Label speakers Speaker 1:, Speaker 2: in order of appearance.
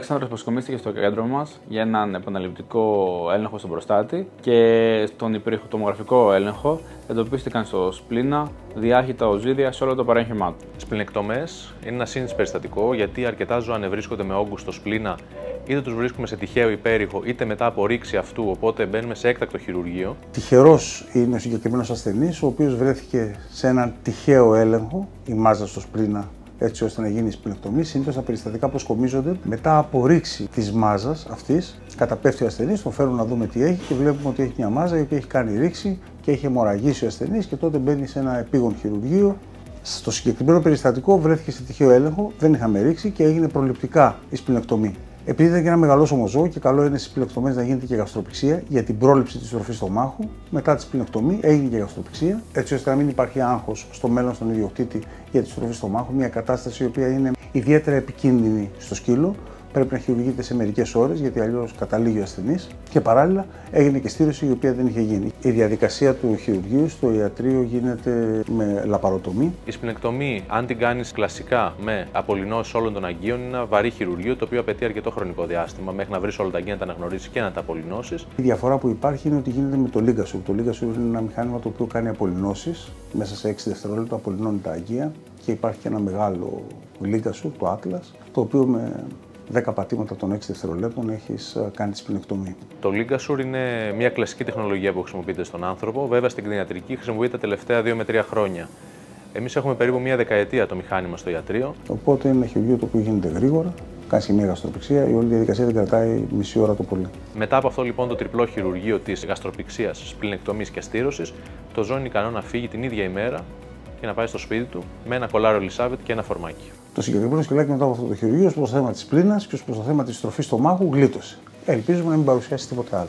Speaker 1: Αλέξανδρος προσκομίστηκε στο κέντρο μας για έναν επαναληπτικό έλεγχο στον προστάτη και στον υπερηχοτομογραφικό έλεγχο εντοπίστηκαν στο σπλήνα διάχυτα οζύδια σε όλο το παρέγχημά του.
Speaker 2: Σπληνεκτομές είναι ένα σύνηθες περιστατικό γιατί αρκετά ζώα ανεβρίσκονται με όγκους στο σπλήνα, είτε τους βρίσκουμε σε τυχαίο υπέρηχο είτε μετά από ρήξη αυτού, οπότε μπαίνουμε σε έκτακτο χειρουργείο.
Speaker 3: Τυχερός είναι ο συγκεκριμένος ασθενής, ο οποίος βρέθηκε σε έναν τυχαίο έλεγχο, η μάζα στο σπλήνα, έτσι ώστε να γίνει η σπληνεκτομή. Συνήθως τα περιστατικά προσκομίζονται μετά από ρήξη της μάζας αυτής. Καταπέφτει ο ασθενής, τον φέρουν να δούμε τι έχει και βλέπουμε ότι έχει μια μάζα η οποία έχει κάνει ρήξη και έχει αιμορραγήσει ο ασθενής και τότε μπαίνει σε ένα επίγον χειρουργείο. Στο συγκεκριμένο περιστατικό βρέθηκε σε τυχαίο έλεγχο, δεν είχαμε ρήξη και έγινε προληπτικά η σπληνεκτομή. Επειδή ήταν και ένα μεγαλόσωμο ζώο και καλό είναι στις σπληνεκτομές να γίνεται και γαστροπηξία για την πρόληψη της τροφής στομάχου, μετά τη σπληνεκτομή έγινε και γαστροπηξία, έτσι ώστε να μην υπάρχει άγχος στο μέλλον στον ιδιοκτήτη για τη στροφή στομάχου, μια κατάσταση η οποία είναι ιδιαίτερα επικίνδυνη στο σκύλο. Πρέπει να χειρουργείται σε μερικές ώρες, γιατί αλλιώς καταλήγει ο ασθενής. Και παράλληλα έγινε και στήρωση η οποία δεν είχε γίνει. Η διαδικασία του χειρουργείου στο ιατρείο γίνεται με λαπαροτομή.
Speaker 2: Η σπληνεκτομή, αν την κάνεις κλασικά με απολυνώσεις όλων των αγκίων, είναι ένα βαρύ χειρουργείο το οποίο απαιτεί αρκετό χρονικό διάστημα μέχρι να βρεις όλα τα αγκία, να τα αναγνωρίσεις και να τα απολυνώσεις.
Speaker 3: Η διαφορά που υπάρχει είναι ότι γίνεται με το Ligasur. Το Ligasur είναι ένα μηχάνημα το οποίο κάνει απολυνώσεις. Μέσα σε 6 δευτερόλεπτα απολυνώνει τα αγκία και υπάρχει και ένα μεγάλο Ligasur, το Atlas, το οποίο με 10 πατήματα των 6 δευτερολέπτων έχεις κάνει τη σπληνεκτομή.
Speaker 2: Το Ligasur είναι μια κλασική τεχνολογία που χρησιμοποιείται στον άνθρωπο. Βέβαια, στην κτηνιατρική χρησιμοποιείται τα τελευταία 2 με 3 χρόνια. Εμείς έχουμε περίπου μια δεκαετία το μηχάνημα στο ιατρείο.
Speaker 3: Οπότε είναι ένα χειρουργείο το οποίο γίνεται γρήγορα, κάνει και μια γαστροπηξία, η όλη διαδικασία δεν κρατάει μισή ώρα το πολύ.
Speaker 2: Μετά από αυτό λοιπόν το τριπλό χειρουργείο της γαστροπηξίας, σπληνεκτομής και αστήρωσης, το ζώο είναι ικανό να φύγει την ίδια ημέρα και να πάει στο σπίτι του με ένα κολάρο Ελισάβετ και ένα φορμάκι.
Speaker 3: Το συγκεκριμένο σκυλάκι μετά από αυτό το χειρουργείο, ως προς το θέμα της σπλήνας και ως προς το θέμα της τροφής στομάχου, γλίτωσε. Ελπίζουμε να μην παρουσιάσει τίποτα άλλο.